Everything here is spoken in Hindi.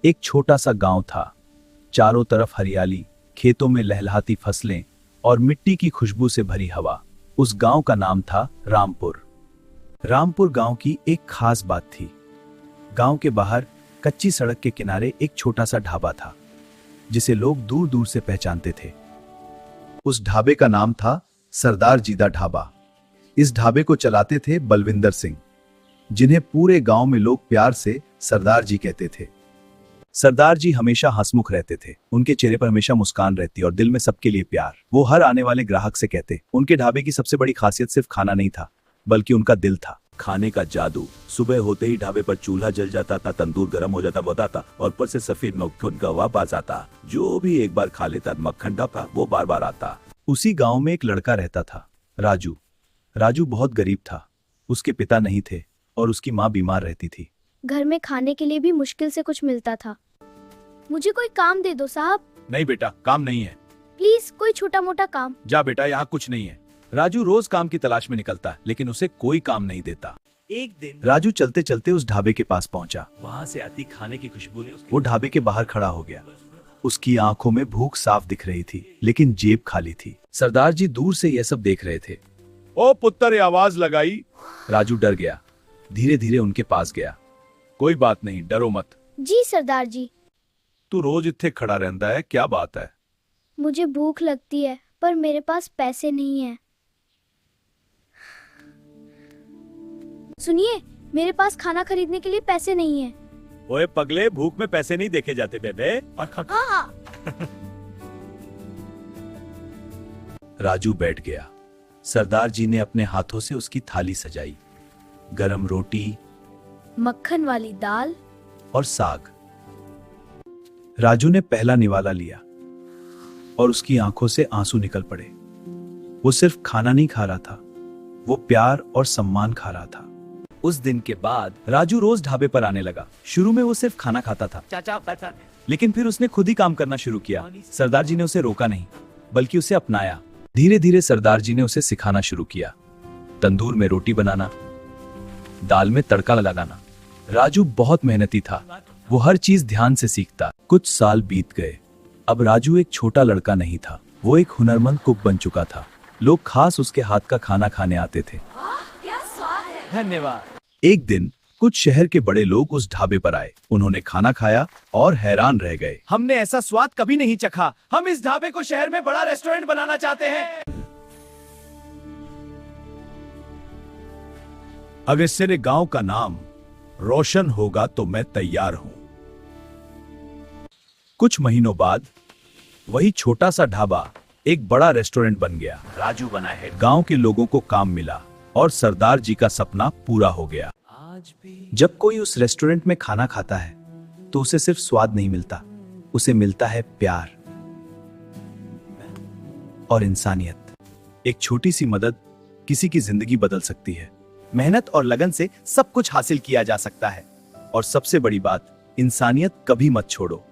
एक छोटा सा गांव था। चारों तरफ हरियाली, खेतों में लहलहाती फसलें और मिट्टी की खुशबू से भरी हवा। उस गांव का नाम था रामपुर। रामपुर गांव की एक खास बात थी। गांव के बाहर कच्ची सड़क के किनारे एक छोटा सा ढाबा था, जिसे लोग दूर दूर से पहचानते थे। उस ढाबे का नाम था सरदार जीदा ढाबा। इस ढाबे को चलाते थे बलविंदर सिंह, जिन्हें पूरे गांव में लोग प्यार से सरदार जी कहते थे। सरदार जी हमेशा हंसमुख रहते थे। उनके चेहरे पर हमेशा मुस्कान रहती और दिल में सबके लिए प्यार। वो हर आने वाले ग्राहक से कहते, उनके ढाबे की सबसे बड़ी खासियत सिर्फ खाना नहीं था, बल्कि उनका दिल था। खाने का जादू। सुबह होते ही ढाबे पर चूल्हा जल जाता था, तंदूर गर्म हो जाता बताता और ऊपर से सफेद मक्खन का वाप आता। जो भी एक बार खा लेता मक्खन ढाबा, वो बार बार आता। उसी गांव में एक लड़का रहता था, राजू। राजू बहुत गरीब था। उसके पिता नहीं थे और उसकी माँ बीमार रहती थी। घर में खाने के लिए भी मुश्किल से कुछ मिलता था। मुझे कोई काम दे दो साहब। नहीं बेटा, काम नहीं है। प्लीज कोई छोटा मोटा काम। जा बेटा, यहाँ कुछ नहीं है। राजू रोज काम की तलाश में निकलता, लेकिन उसे कोई काम नहीं देता। एक दिन राजू चलते चलते उस ढाबे के पास पहुंचा। वहाँ से आती खाने की खुशबू ने वो ढाबे के बाहर खड़ा हो गया। उसकी आंखों में भूख साफ दिख रही थी, लेकिन जेब खाली थी। सरदार जी दूर से यह सब देख रहे थे। ओ पुत्र, ये आवाज लगाई। राजू डर गया। धीरे धीरे उनके पास गया। कोई बात नहीं, डरो मत। जी सरदार जी। तू रोज इत्थे खड़ा रहता है, क्या बात है? मुझे भूख लगती है, पर मेरे पास पैसे नहीं है। सुनिए, मेरे पास खाना खरीदने के लिए पैसे नहीं है। ओए पगले, भूख में पैसे नहीं देखे जाते बेबे। हाँ। राजू बैठ गया। सरदार जी ने अपने हाथों से उसकी थाली सजाई। गरम रोटी, मक्खन वाली दाल और साग। राजू ने पहला निवाला लिया और उसकी आंखों से आंसू निकल पड़े। वो सिर्फ खाना नहीं खा रहा था, वो प्यार और सम्मान खा रहा था। उस दिन के बाद राजू रोज ढाबे पर आने लगा। शुरू में वो सिर्फ खाना खाता था, चाचा पैसा। लेकिन फिर उसने खुद ही काम करना शुरू किया। सरदार जी ने उसे रोका नहीं, बल्कि उसे अपनाया। धीरे धीरे सरदार जी ने उसे सिखाना शुरू किया। तंदूर में रोटी बनाना, दाल में तड़का लगाना। राजू बहुत मेहनती था। वो हर चीज ध्यान से सीखता। कुछ साल बीत गए। अब राजू एक छोटा लड़का नहीं था, वो एक हुनरमंद कुक बन चुका था। लोग खास उसके हाथ का खाना खाने आते थे। धन्यवाद। एक दिन कुछ शहर के बड़े लोग उस ढाबे पर आए। उन्होंने खाना खाया और हैरान रह गए। हमने ऐसा स्वाद कभी नहीं चखा। हम इस ढाबे को शहर में बड़ा रेस्टोरेंट बनाना चाहते हैं। अगर तेरे गांव का नाम रोशन होगा तो मैं तैयार हूं। कुछ महीनों बाद वही छोटा सा ढाबा एक बड़ा रेस्टोरेंट बन गया। राजू बना है। गांव के लोगों को काम मिला और सरदार जी का सपना पूरा हो गया। आज भी जब कोई उस रेस्टोरेंट में खाना खाता है, तो उसे सिर्फ स्वाद नहीं मिलता, उसे मिलता है प्यार और इंसानियत। एक छोटी सी मदद किसी की जिंदगी बदल सकती है। मेहनत और लगन से सब कुछ हासिल किया जा सकता है। और सबसे बड़ी बात, इंसानियत कभी मत छोड़ो।